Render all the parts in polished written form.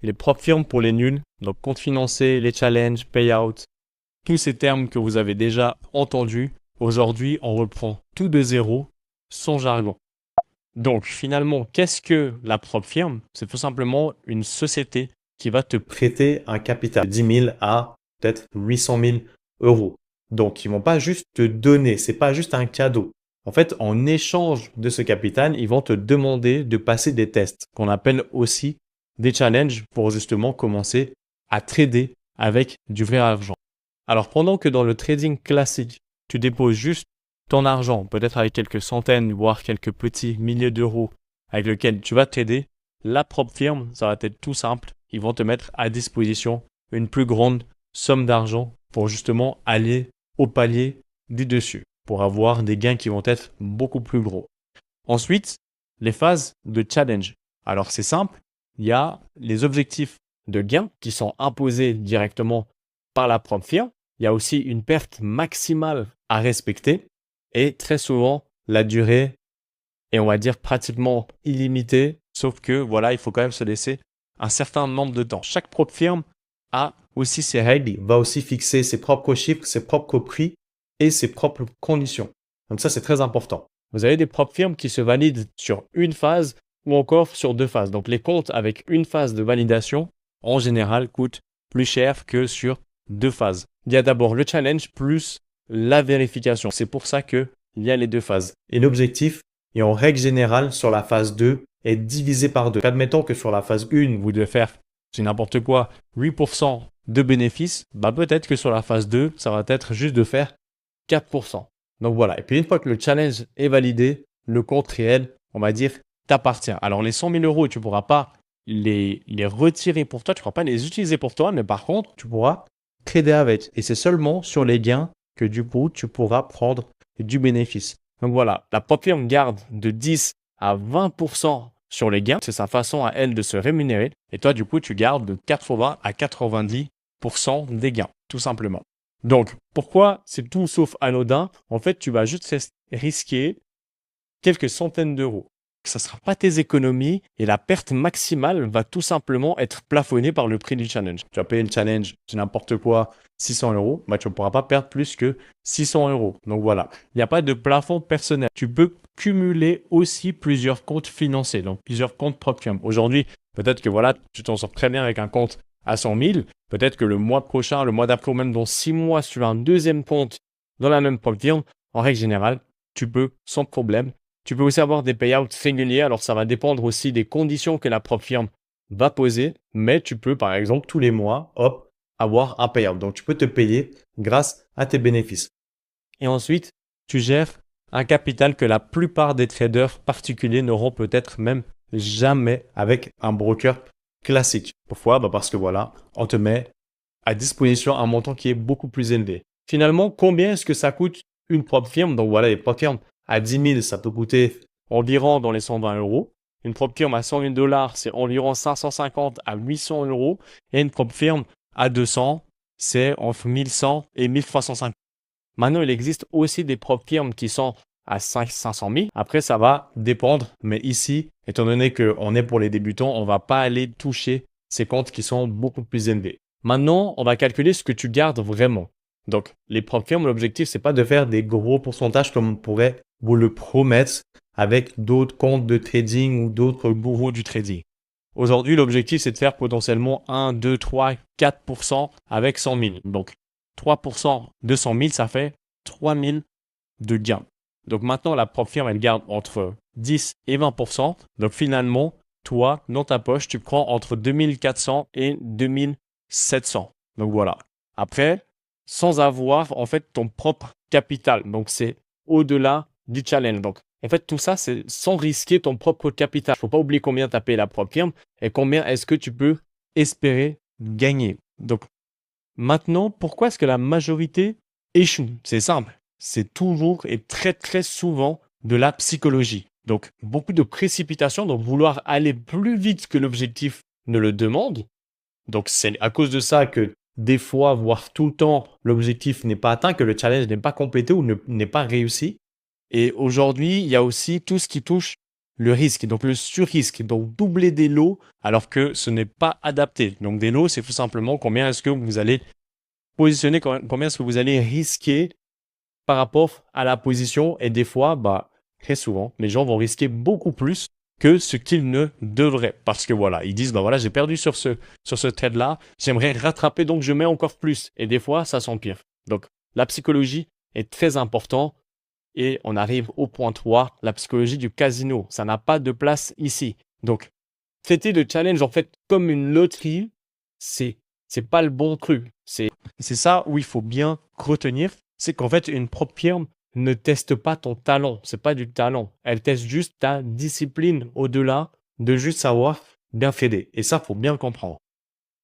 les propres firmes pour les nuls, donc compte financé, les challenges, payout, tous ces termes que vous avez déjà entendus. Aujourd'hui, on reprend tout de zéro, sans jargon. Donc finalement, qu'est-ce que la propre firme? C'est tout simplement une société qui va te prêter un capital de 10 000 à peut-être 800 000 euros. Donc ils vont pas juste te donner, c'est pas juste un cadeau. En fait, en échange de ce capital, ils vont te demander de passer des tests qu'on appelle aussi des challenges pour justement commencer à trader avec du vrai argent. Alors pendant que dans le trading classique, tu déposes juste ton argent, peut-être avec quelques centaines, voire quelques petits milliers d'euros avec lesquels tu vas t'aider, la propre firme, ça va être tout simple. Ils vont te mettre à disposition une plus grande somme d'argent pour justement aller au palier du dessus, pour avoir des gains qui vont être beaucoup plus gros. Ensuite, les phases de challenge. Alors c'est simple, il y a les objectifs de gains qui sont imposés directement par la propre firme. Il y a aussi une perte maximale à respecter et très souvent la durée est, on va dire, pratiquement illimitée, sauf que voilà, il faut quand même se laisser un certain nombre de temps. Chaque propre firme a aussi ses règles, il va aussi fixer ses propres chiffres, ses propres prix et ses propres conditions. Donc ça, c'est très important. Vous avez des propres firmes qui se valident sur une phase ou encore sur 2 phases. Donc les comptes avec une phase de validation, en général, coûtent plus cher que sur 2 phases. Il y a d'abord le challenge plus la vérification. C'est pour ça qu'il y a les 2 phases. Et l'objectif est en règle générale sur la phase 2 est divisé par 2. Admettons que sur la phase 1, vous devez faire, c'est n'importe quoi, 8% de bénéfices, peut-être que sur la phase 2, ça va être juste de faire 4%. Donc voilà. Et puis une fois que le challenge est validé, le compte réel, on va dire, t'appartient. Alors les 100 000 euros, tu ne pourras pas les retirer pour toi, tu ne pourras pas les utiliser pour toi, mais par contre, tu pourras trader avec. Et c'est seulement sur les gains que du coup, tu pourras prendre du bénéfice. Donc voilà, la propre firme garde de 10 à 20% sur les gains. C'est sa façon à elle de se rémunérer. Et toi, du coup, tu gardes de 80 à 90% des gains, tout simplement. Donc, pourquoi c'est tout sauf anodin? En fait, tu vas juste risquer quelques centaines d'euros. Ça ne sera pas tes économies et la perte maximale va tout simplement être plafonnée par le prix du challenge. Tu vas payer le challenge, c'est n'importe quoi, 600 euros, tu ne pourras pas perdre plus que 600 euros. Donc voilà, il n'y a pas de plafond personnel. Tu peux cumuler aussi plusieurs comptes financiers, donc plusieurs comptes propres. Aujourd'hui, peut-être que voilà, tu t'en sors très bien avec un compte à 100 000. Peut-être que le mois prochain, le mois d'après ou même dans 6 mois, si tu as un deuxième compte dans la même propre firme, en règle générale, tu peux sans problème. Tu peux aussi avoir des payouts réguliers. Alors, ça va dépendre aussi des conditions que la propre firme va poser. Mais tu peux, par exemple, tous les mois, avoir un payout. Donc, tu peux te payer grâce à tes bénéfices. Et ensuite, tu gères un capital que la plupart des traders particuliers n'auront peut-être même jamais avec un broker classique. Pourquoi? Parce que voilà, on te met à disposition un montant qui est beaucoup plus élevé. Finalement, combien est-ce que ça coûte une propre firme? Donc voilà, les propres firmes à 10 000, ça peut coûter environ dans les 120 euros. Une propre firme à 100 000 dollars, c'est environ 550 à 800 euros. Et une propre firme à 200, c'est entre 1100 et 1350. Maintenant, il existe aussi des propres firmes qui sont à 500 000. Après, ça va dépendre. Mais ici, étant donné qu'on est pour les débutants, on ne va pas aller toucher ces comptes qui sont beaucoup plus élevés. Maintenant, on va calculer ce que tu gardes vraiment. Donc, les propres firmes, l'objectif, c'est pas de faire des gros pourcentages comme on pourrait vous le promettre avec d'autres comptes de trading ou d'autres gourous du trading. Aujourd'hui, l'objectif, c'est de faire potentiellement 1, 2, 3, 4% avec 100 000. Donc, 3% de 100 000, ça fait 3 000 de gains. Donc maintenant, la propre firme, elle garde entre 10 et 20%. Donc finalement, toi, dans ta poche, tu prends entre 2400 et 2700. Donc voilà. Après, sans avoir en fait ton propre capital. Donc c'est au-delà du challenge. Donc en fait, tout ça, c'est sans risquer ton propre capital. Il ne faut pas oublier combien tu as payé la propre firme et combien est-ce que tu peux espérer gagner. Donc maintenant, pourquoi est-ce que la majorité échoue? C'est simple. C'est toujours et très très souvent de la psychologie. Donc, beaucoup de précipitation, donc vouloir aller plus vite que l'objectif ne le demande. Donc, c'est à cause de ça que des fois, voire tout le temps, l'objectif n'est pas atteint, que le challenge n'est pas complété ou n'est pas réussi. Et aujourd'hui, il y a aussi tout ce qui touche le risque, donc le sur-risque, donc doubler des lots alors que ce n'est pas adapté. Donc des lots, c'est tout simplement combien est-ce que vous allez positionner, combien est-ce que vous allez risquer par rapport à la position. Et des fois, très souvent, les gens vont risquer beaucoup plus que ce qu'ils ne devraient. Parce que voilà, ils disent, voilà, j'ai perdu sur ce trade-là, j'aimerais rattraper, donc je mets encore plus. Et des fois, ça s'empire. Donc, la psychologie est très importante. Et on arrive au point 3, la psychologie du casino. Ça n'a pas de place ici. Donc, traiter le challenge, en fait, comme une loterie, c'est pas le bon truc. C'est ça où il faut bien retenir, c'est qu'en fait, une propre firme ne teste pas ton talent. C'est pas du talent. Elle teste juste ta discipline au-delà de juste savoir bien trader. Et ça, faut bien le comprendre.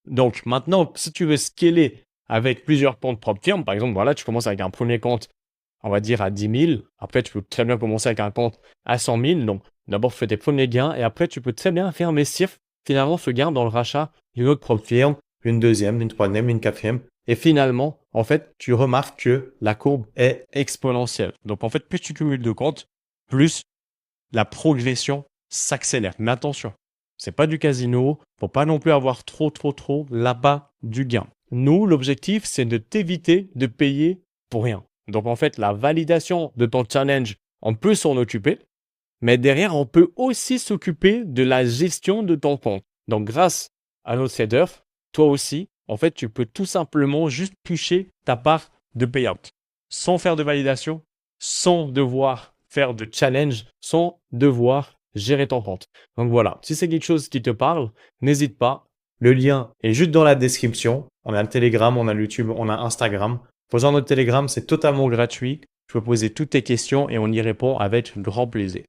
Donc, maintenant, si tu veux scaler avec plusieurs comptes propre firme, par exemple, voilà, tu commences avec un premier compte, on va dire à 10 000. Après, tu peux très bien commencer avec un compte à 100 000. Donc, d'abord, fais tes premiers gains et après, tu peux très bien faire investir finalement ce gain dans le rachat d'une autre propre firme, une deuxième, une troisième, une quatrième. Et finalement, en fait, tu remarques que la courbe est exponentielle. Donc, en fait, plus tu cumules de comptes, plus la progression s'accélère. Mais attention, c'est pas du casino. Faut pas non plus avoir trop là-bas du gain. Nous, l'objectif, c'est de t'éviter de payer pour rien. Donc, en fait, la validation de ton challenge, on peut s'en occuper. Mais derrière, on peut aussi s'occuper de la gestion de ton compte. Donc, grâce à nos traders, toi aussi, en fait, tu peux tout simplement juste toucher ta part de payout sans faire de validation, sans devoir faire de challenge, sans devoir gérer ton compte. Donc voilà, si c'est quelque chose qui te parle, n'hésite pas. Le lien est juste dans la description. On a le Telegram, on a le YouTube, on a Instagram. Rejoins notre Telegram, c'est totalement gratuit. Tu peux poser toutes tes questions et on y répond avec grand plaisir.